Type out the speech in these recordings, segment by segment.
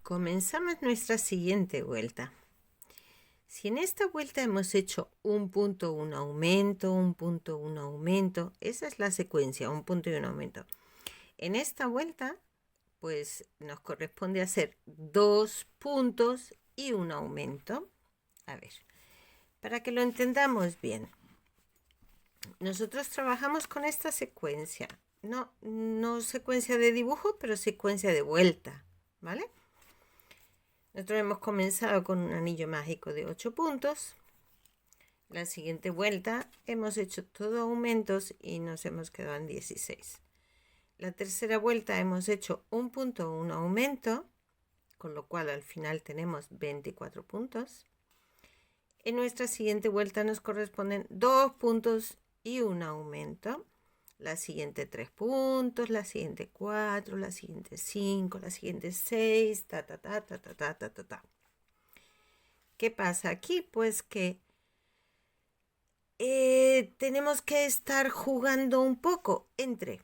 Comenzamos nuestra siguiente vuelta. Si en esta vuelta hemos hecho un punto, un aumento, un punto, un aumento, esa es la secuencia, un punto y un aumento. En esta vuelta, pues nos corresponde hacer 2 puntos y un aumento. A ver, para que lo entendamos bien, nosotros trabajamos con esta secuencia. No secuencia de dibujo, pero secuencia de vuelta, ¿vale? Nosotros hemos comenzado con un anillo mágico de 8 puntos. La siguiente vuelta hemos hecho todo aumentos y nos hemos quedado en 16. La tercera vuelta hemos hecho un punto, un aumento, con lo cual al final tenemos 24 puntos. En nuestra siguiente vuelta nos corresponden 2 puntos y un aumento. La siguiente 3 puntos, la siguiente 4, la siguiente 5, la siguiente 6, ta. ¿Qué pasa aquí? Pues que tenemos que estar jugando un poco entre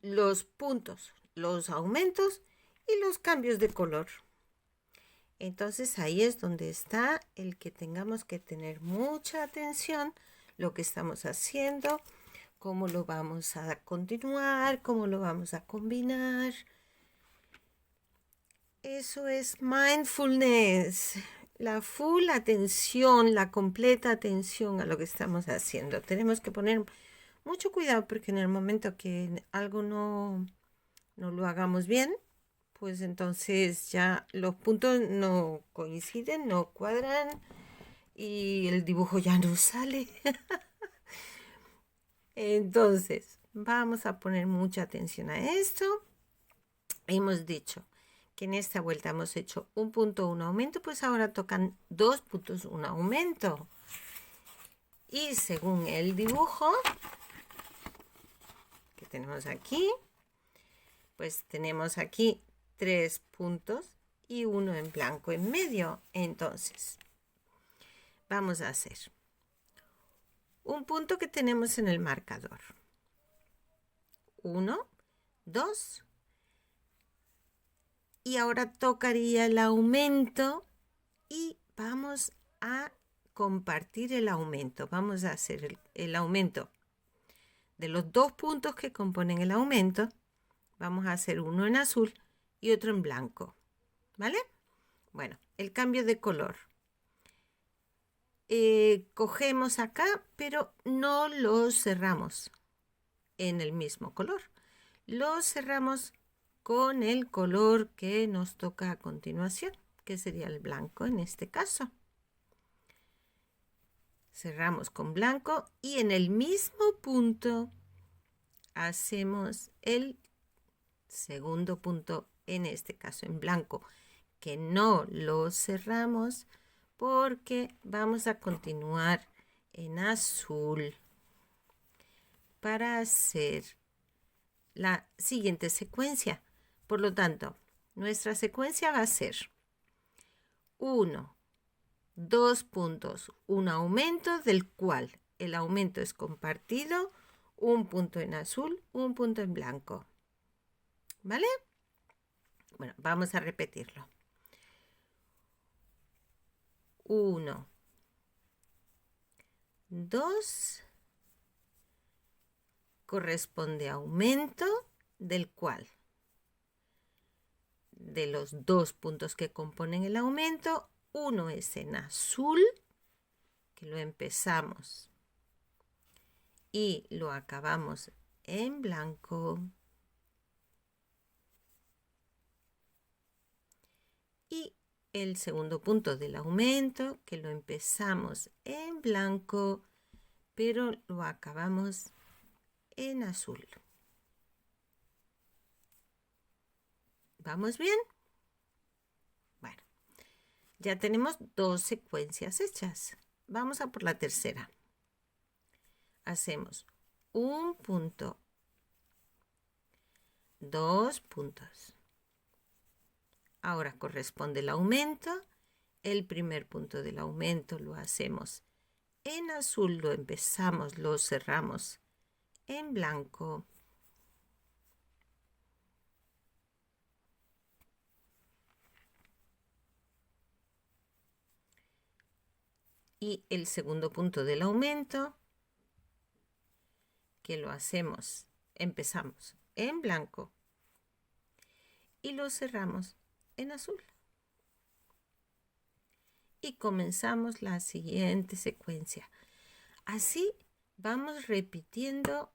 los puntos, los aumentos y los cambios de color. Entonces ahí es donde está el que tengamos que tener mucha atención lo que estamos haciendo, cómo lo vamos a continuar, cómo lo vamos a combinar. Eso es mindfulness, la full atención, la completa atención a lo que estamos haciendo. Tenemos que poner mucho cuidado porque en el momento que algo no lo hagamos bien, pues entonces ya los puntos no coinciden, no cuadran y el dibujo ya no sale. Entonces, vamos a poner mucha atención a esto. Hemos dicho que en esta vuelta hemos hecho un punto, un aumento, pues ahora tocan 2 puntos, un aumento. Y según el dibujo que tenemos aquí, pues tenemos aquí 3 puntos y uno en blanco en medio. Entonces, vamos a hacer un punto que tenemos en el marcador. 1, 2. Y ahora tocaría el aumento y vamos a compartir el aumento. Vamos a hacer el aumento de los 2 puntos que componen el aumento. Vamos a hacer uno en azul y otro en blanco. ¿Vale? Bueno, el cambio de color. Cogemos acá, pero no lo cerramos en el mismo color. Lo cerramos con el color que nos toca a continuación, que sería el blanco en este caso. Cerramos con blanco y en el mismo punto hacemos el segundo punto, en este caso en blanco, que no lo cerramos porque vamos a continuar en azul para hacer la siguiente secuencia. Por lo tanto, nuestra secuencia va a ser 1, 2 puntos, un aumento del cual el aumento es compartido, un punto en azul, un punto en blanco. ¿Vale? Bueno, vamos a repetirlo. 1, 2, corresponde a aumento del cual de los 2 puntos que componen el aumento, uno es en azul, que lo empezamos y lo acabamos en blanco. Y el segundo punto del aumento, que lo empezamos en blanco, pero lo acabamos en azul. ¿Vamos bien? Bueno, ya tenemos 2 secuencias hechas. Vamos a por la tercera. Hacemos un punto, 2 puntos. Ahora corresponde el aumento. El primer punto del aumento lo hacemos en azul, lo empezamos, lo cerramos en blanco. Y el segundo punto del aumento, que lo hacemos, empezamos en blanco y lo cerramos en azul. Y comenzamos la siguiente secuencia. Así vamos repitiendo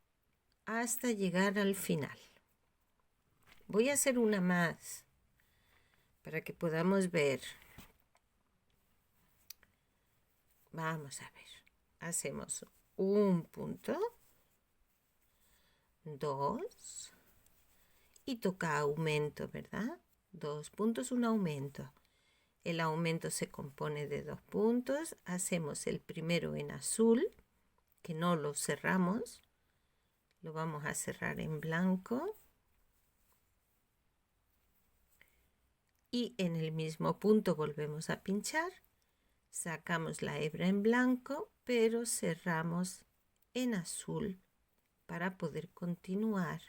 hasta llegar al final. Voy a hacer una más para que podamos ver. Vamos a ver. Hacemos un punto, 2 y toca aumento, ¿verdad? 2 puntos, un aumento. El aumento se compone de 2 puntos. Hacemos el primero en azul, que no lo cerramos. Lo vamos a cerrar en blanco. Y en el mismo punto volvemos a pinchar. Sacamos la hebra en blanco, pero cerramos en azul para poder continuar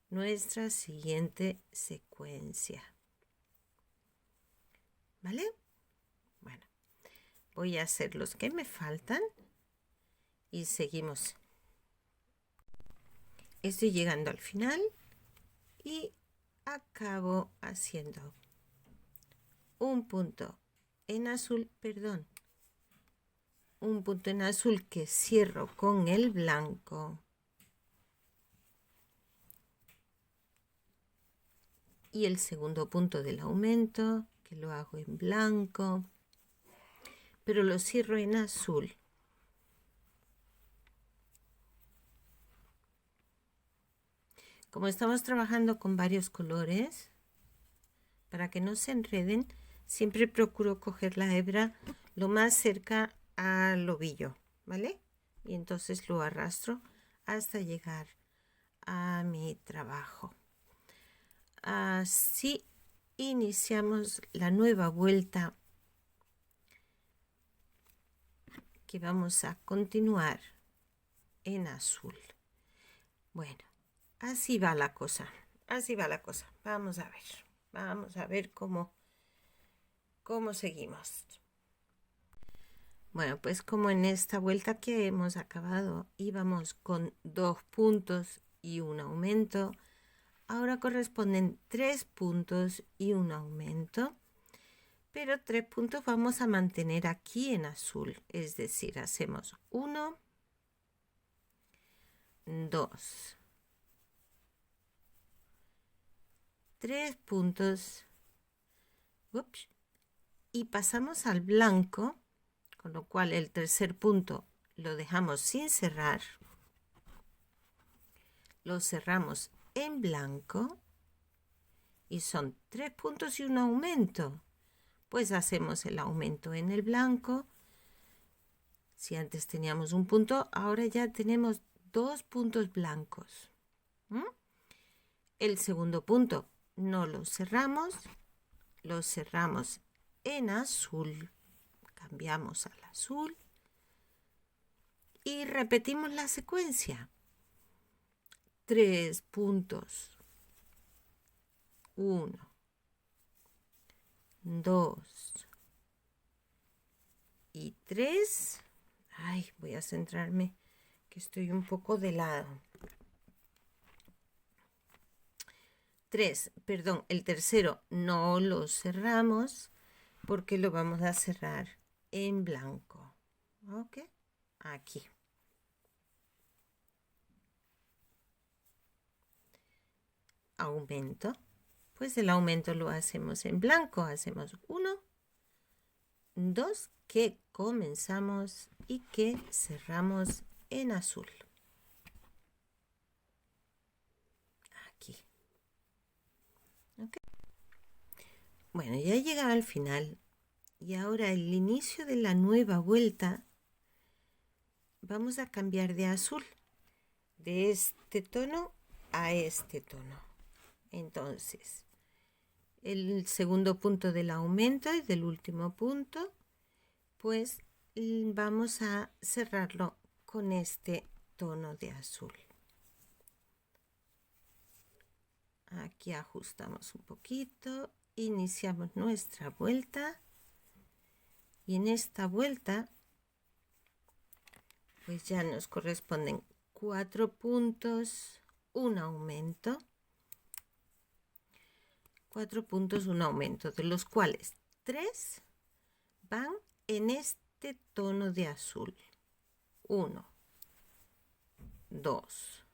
nuestra siguiente secuencia. ¿Vale? Bueno, voy a hacer los que me faltan y seguimos. Estoy llegando al final y acabo haciendo un punto en azul, perdón, un punto en azul que cierro con el blanco y el segundo punto del aumento que lo hago en blanco, pero lo cierro en azul. Como estamos trabajando con varios colores, para que no se enreden, siempre procuro coger la hebra lo más cerca al ovillo, ¿vale? Y entonces lo arrastro hasta llegar a mi trabajo. Así iniciamos la nueva vuelta que vamos a continuar en azul. Bueno, así va la cosa, así va la cosa. Vamos a ver cómo seguimos. Bueno, pues como en esta vuelta que hemos acabado íbamos con 2 puntos y un aumento, ahora corresponden 3 puntos y un aumento, pero 3 puntos vamos a mantener aquí en azul, es decir, hacemos 1, 2, 3 puntos, ups, y pasamos al blanco, con lo cual el tercer punto lo dejamos sin cerrar, lo cerramos en blanco y son 3 puntos y un aumento. Pues hacemos el aumento en el blanco. Si antes teníamos un punto, ahora ya tenemos 2 puntos blancos. El segundo punto no lo cerramos en azul. Cambiamos al azul y repetimos la secuencia. 3 puntos. 1, 2 y 3. Ay, voy a centrarme que estoy un poco de lado. 3, perdón, el tercero no lo cerramos porque lo vamos a cerrar en blanco. ¿Ok? Aquí. Aumento. Pues el aumento lo hacemos en blanco. Hacemos 1, 2, que comenzamos y que cerramos en azul. Aquí. ¿Ok? Bueno, ya he llegado al final y ahora el inicio de la nueva vuelta vamos a cambiar de azul, de este tono a este tono. Entonces, el segundo punto del aumento y del último punto, pues vamos a cerrarlo con este tono de azul. Aquí ajustamos un poquito, iniciamos nuestra vuelta Y en esta vuelta pues ya nos corresponden 4 puntos, un aumento, 4 puntos, un aumento, de los cuales 3 van en este tono de azul. 1, 2,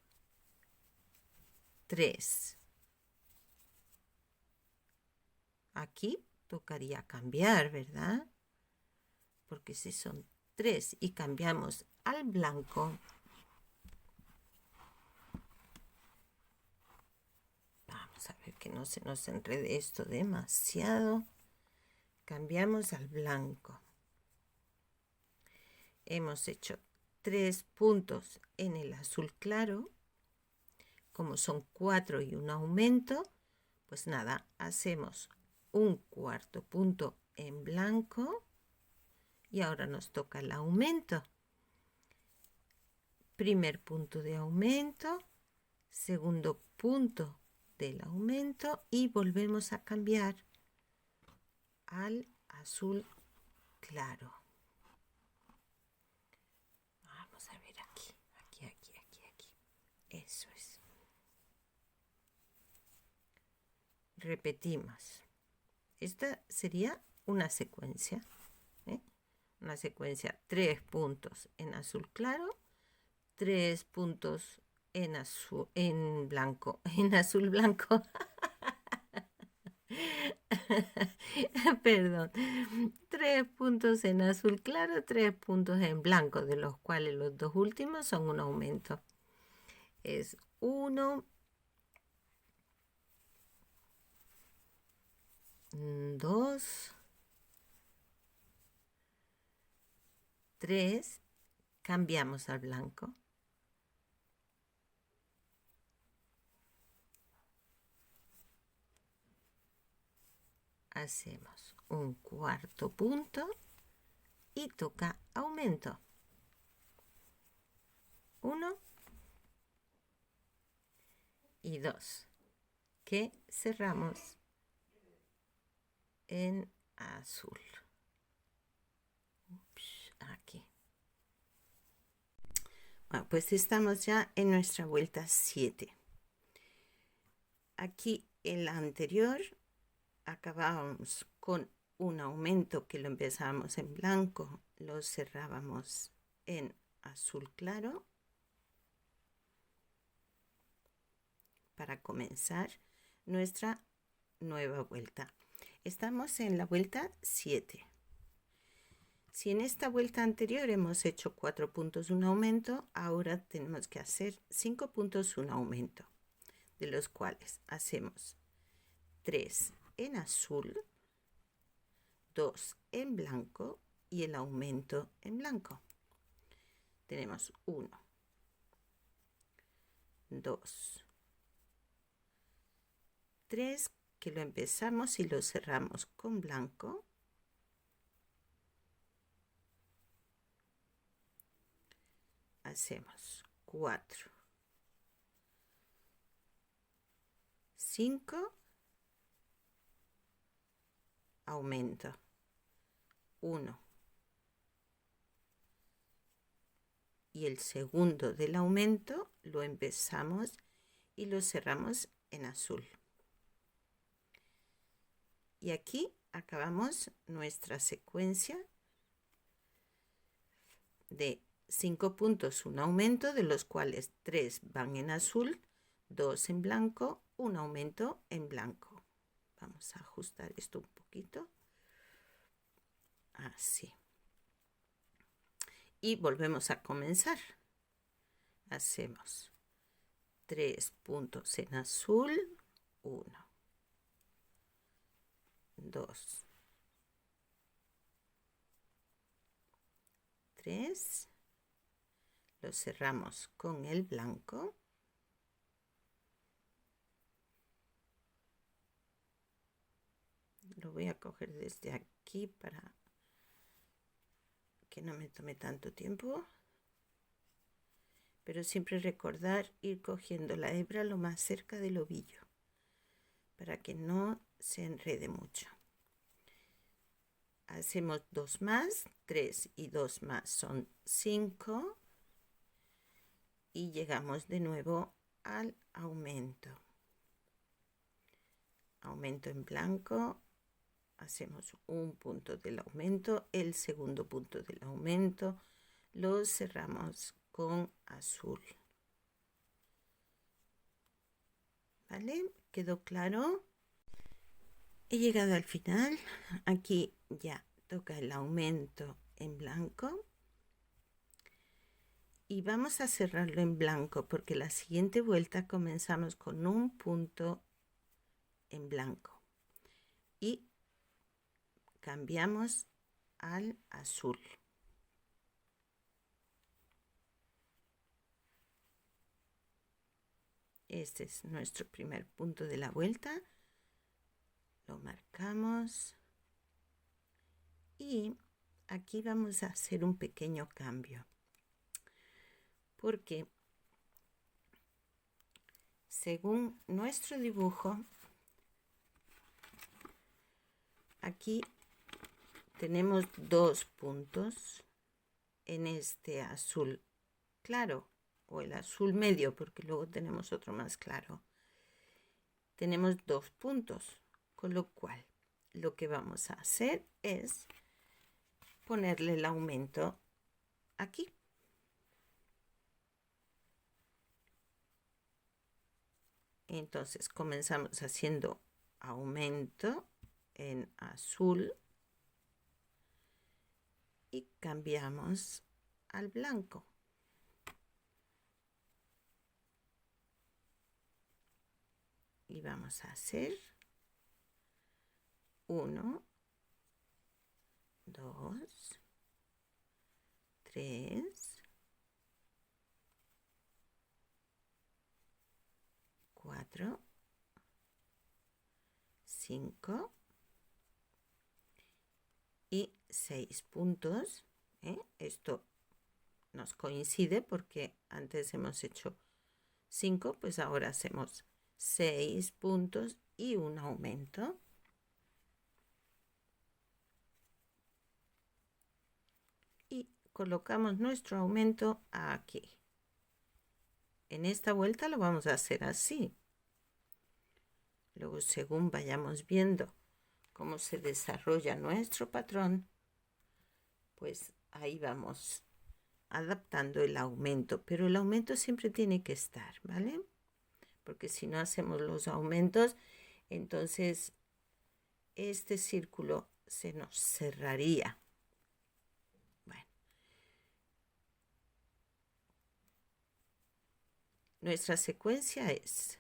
3. Aquí tocaría cambiar, ¿verdad? Porque si son 3 y cambiamos al blanco, vamos a ver que no se nos enrede esto demasiado. Cambiamos al blanco. Hemos hecho 3 puntos en el azul claro. Como son 4 y un aumento, pues nada, hacemos un cuarto punto en blanco y ahora nos toca el aumento. Primer punto de aumento, segundo punto del aumento y volvemos a cambiar al azul claro. Vamos a ver aquí. Eso es. Repetimos. Esta sería una secuencia. Una secuencia, 3 puntos en azul claro, 3 puntos en azul, en blanco, en azul blanco. Perdón, 3 puntos en azul claro, 3 puntos en blanco, de los cuales los dos últimos son un aumento. Es 1, 2, 3, cambiamos al blanco. Hacemos un cuarto punto y toca aumento. 1 y 2, que cerramos en azul. Ups, aquí. Bueno, pues estamos ya en nuestra vuelta 7. Aquí en la anterior acabábamos con un aumento que lo empezábamos en blanco, lo cerrábamos en azul claro para comenzar nuestra nueva vuelta. Estamos en la vuelta 7. Si en esta vuelta anterior hemos hecho 4 puntos un aumento, ahora tenemos que hacer 5 puntos un aumento, de los cuales hacemos 3 en azul, 2 en blanco y el aumento en blanco. Tenemos 1, 2, 3, que lo empezamos y lo cerramos con blanco. Hacemos 4, 5, aumento, 1 y el segundo del aumento lo empezamos y lo cerramos en azul. Y aquí acabamos nuestra secuencia de 5 puntos, un aumento, de los cuales 3 van en azul, 2 en blanco, un aumento en blanco. Vamos a ajustar esto un poquito. Así. Y volvemos a comenzar. Hacemos 3 puntos en azul, 1, 2, 3, lo cerramos con el blanco, lo voy a coger desde aquí para que no me tome tanto tiempo, pero siempre recordar ir cogiendo la hebra lo más cerca del ovillo para que no se enrede mucho. Hacemos 2 más, 3 y 2 más son 5 y llegamos de nuevo al aumento. Aumento en blanco, hacemos un punto del aumento, el segundo punto del aumento, lo cerramos con azul. ¿Vale? ¿Quedó claro? He llegado al final. Aquí ya toca el aumento en blanco. Y vamos a cerrarlo en blanco porque la siguiente vuelta comenzamos con un punto en blanco. Y cambiamos al azul. Este es nuestro primer punto de la vuelta. Lo marcamos. Y aquí vamos a hacer un pequeño cambio. Porque según nuestro dibujo, aquí tenemos 2 puntos en este azul claro o el azul medio, porque luego tenemos otro más claro. Tenemos 2 puntos, con lo cual lo que vamos a hacer es ponerle el aumento aquí. Entonces comenzamos haciendo aumento en azul y cambiamos al blanco. Y vamos a hacer 1, 2, 3, 4, 5 y 6 puntos. Esto nos coincide porque antes hemos hecho 5, pues ahora hacemos 6 puntos y un aumento. Y colocamos nuestro aumento aquí. En esta vuelta lo vamos a hacer así. Luego, según vayamos viendo cómo se desarrolla nuestro patrón, pues ahí vamos adaptando el aumento, pero el aumento siempre tiene que estar, ¿vale? Porque si no hacemos los aumentos, entonces este círculo se nos cerraría. Bueno, nuestra secuencia es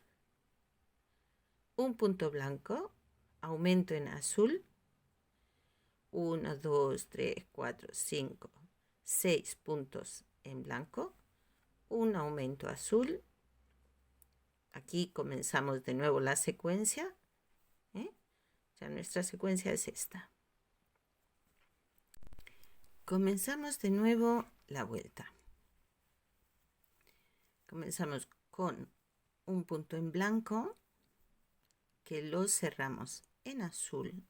un punto blanco, aumento en azul, 1, 2, 3, 4, 5, 6 puntos en blanco, un aumento azul. Aquí comenzamos de nuevo la secuencia. Ya nuestra secuencia es esta. Comenzamos de nuevo la vuelta. Comenzamos con un punto en blanco que lo cerramos en azul.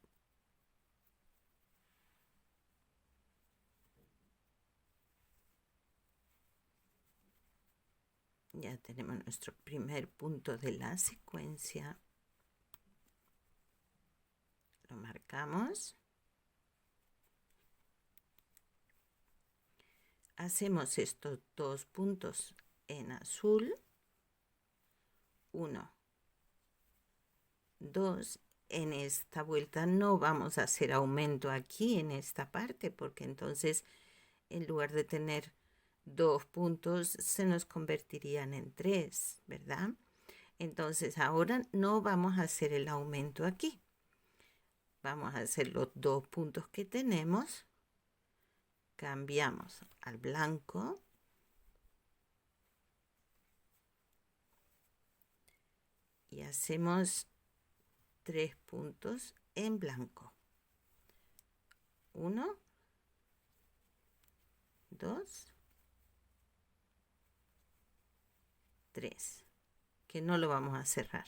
Ya tenemos nuestro primer punto de la secuencia. Lo marcamos. Hacemos estos 2 puntos en azul. 1, 2. En esta vuelta no vamos a hacer aumento aquí en esta parte, porque entonces en lugar de tener 2 puntos se nos convertirían en 3, ¿verdad? Entonces ahora no vamos a hacer el aumento aquí. Vamos a hacer los 2 puntos que tenemos. Cambiamos al blanco. Y hacemos 3 puntos en blanco. 1, 2, 3. Que no lo vamos a cerrar.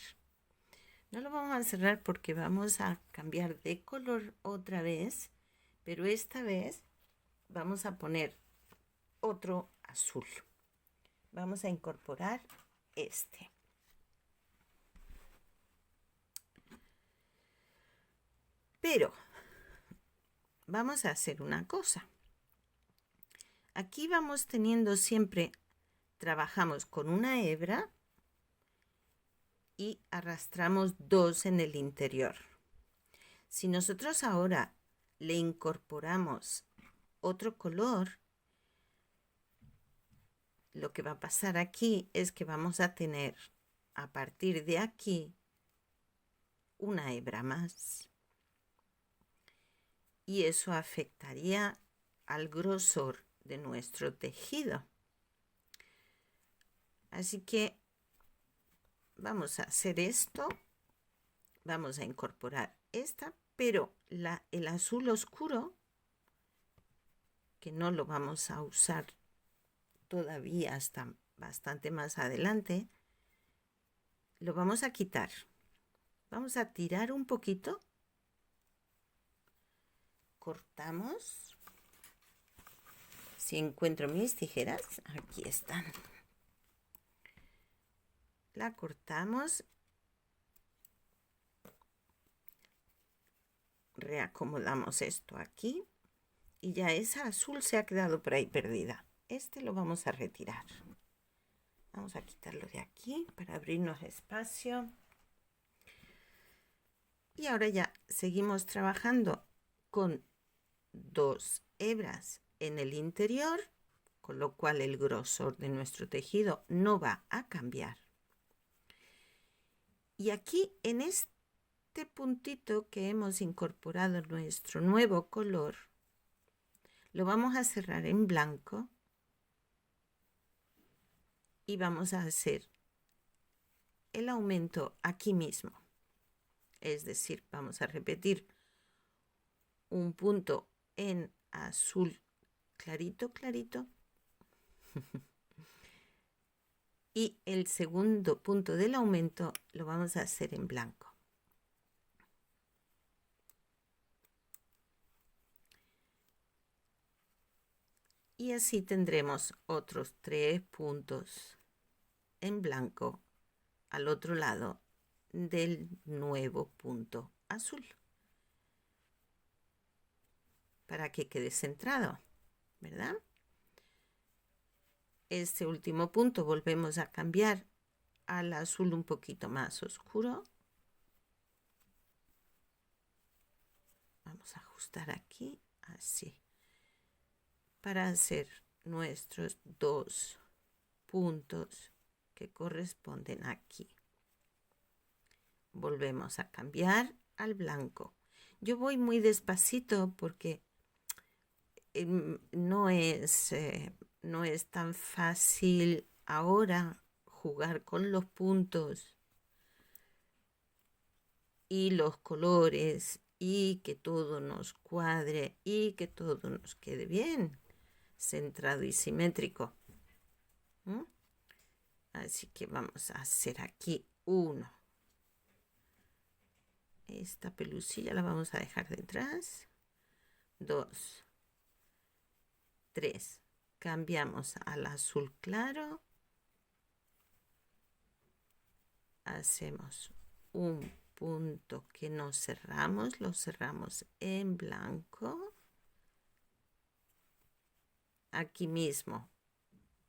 No lo vamos a cerrar porque vamos a cambiar de color otra vez, pero esta vez vamos a poner otro azul. Vamos a incorporar este. Pero vamos a hacer una cosa. Aquí vamos teniendo siempre, trabajamos con una hebra y arrastramos 2 en el interior. Si nosotros ahora le incorporamos otro color, lo que va a pasar aquí es que vamos a tener a partir de aquí una hebra más. Y eso afectaría al grosor de nuestro tejido. Así que vamos a hacer esto. Vamos a incorporar esta, pero el azul oscuro, que no lo vamos a usar todavía hasta bastante más adelante, lo vamos a quitar. Vamos a tirar un poquito. Cortamos. Si encuentro mis tijeras, aquí están. La cortamos. Reacomodamos esto aquí. Y ya esa azul se ha quedado por ahí perdida. Este lo vamos a retirar. Vamos a quitarlo de aquí para abrirnos espacio. Y ahora ya seguimos trabajando con 2 hebras en el interior, con lo cual el grosor de nuestro tejido no va a cambiar. Y aquí en este puntito que hemos incorporado nuestro nuevo color, lo vamos a cerrar en blanco y vamos a hacer el aumento aquí mismo. Es decir, vamos a repetir un punto en azul clarito, clarito. Y el segundo punto del aumento lo vamos a hacer en blanco. Y así tendremos otros 3 puntos en blanco al otro lado del nuevo punto azul, para que quede centrado, ¿verdad? Este último punto volvemos a cambiar al azul un poquito más oscuro. Vamos a ajustar aquí, así, para hacer nuestros 2 puntos que corresponden aquí. Volvemos a cambiar al blanco. Yo voy muy despacito porque no es tan fácil ahora jugar con los puntos y los colores y que todo nos cuadre y que todo nos quede bien, centrado y simétrico. Así que vamos a hacer aquí uno. Esta pelusilla la vamos a dejar detrás. 2, 3. Cambiamos al azul claro. Hacemos un punto que no cerramos, lo cerramos en blanco. Aquí mismo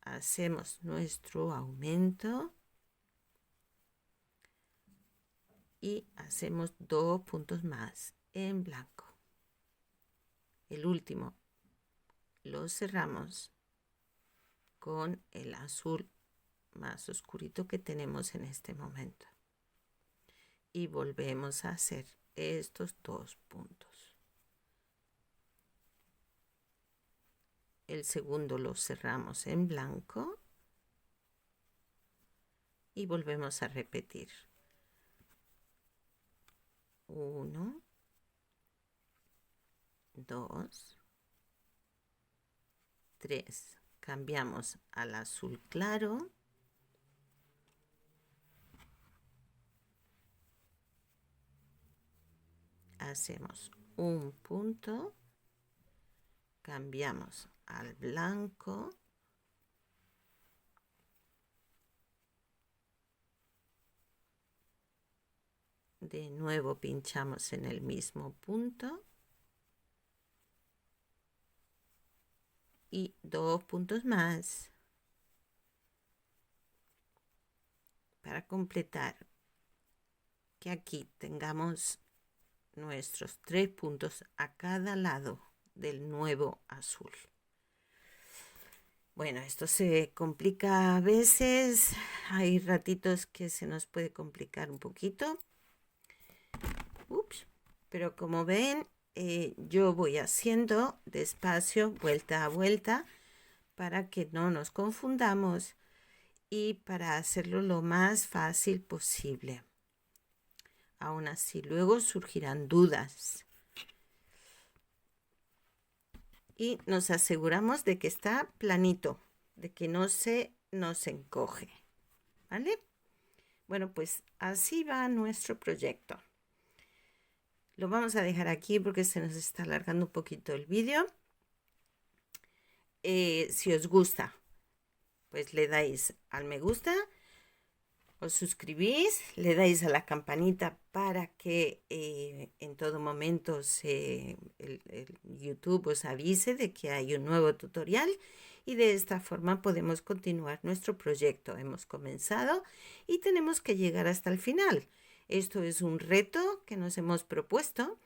hacemos nuestro aumento y hacemos 2 puntos más en blanco. El último lo cerramos con el azul más oscurito que tenemos en este momento y volvemos a hacer estos 2 puntos. El segundo lo cerramos en blanco y volvemos a repetir. 1, 2, 3. Cambiamos al azul claro. Hacemos un punto cambiamos al blanco. De nuevo pinchamos en el mismo punto. Y 2 puntos más para completar que aquí tengamos nuestros 3 puntos a cada lado del nuevo azul. Bueno, esto se complica a veces, hay ratitos que se nos puede complicar un poquito. Ups, pero como ven, yo voy haciendo despacio, vuelta a vuelta, para que no nos confundamos y para hacerlo lo más fácil posible. Aún así, luego surgirán dudas. Y nos aseguramos de que está planito, de que no se nos encoge. ¿Vale? Bueno, pues así va nuestro proyecto. Lo vamos a dejar aquí porque se nos está alargando un poquito el vídeo. Si os gusta, pues le dais al me gusta, os suscribís, le dais a la campanita para que en todo momento el YouTube os avise de que hay un nuevo tutorial y de esta forma podemos continuar nuestro proyecto. Hemos comenzado y tenemos que llegar hasta el final. Esto es un reto que nos hemos propuesto,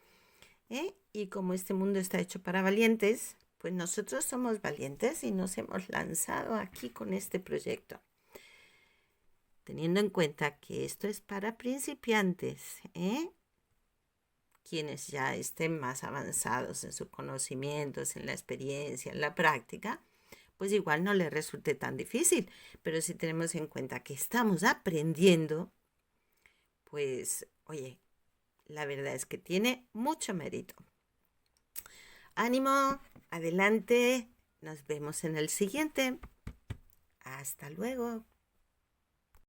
y como este mundo está hecho para valientes, pues nosotros somos valientes y nos hemos lanzado aquí con este proyecto. Teniendo en cuenta que esto es para principiantes, quienes ya estén más avanzados en sus conocimientos, en la experiencia, en la práctica, pues igual no les resulte tan difícil. Pero si tenemos en cuenta que estamos aprendiendo, pues, oye, la verdad es que tiene mucho mérito. Ánimo, adelante, nos vemos en el siguiente. Hasta luego.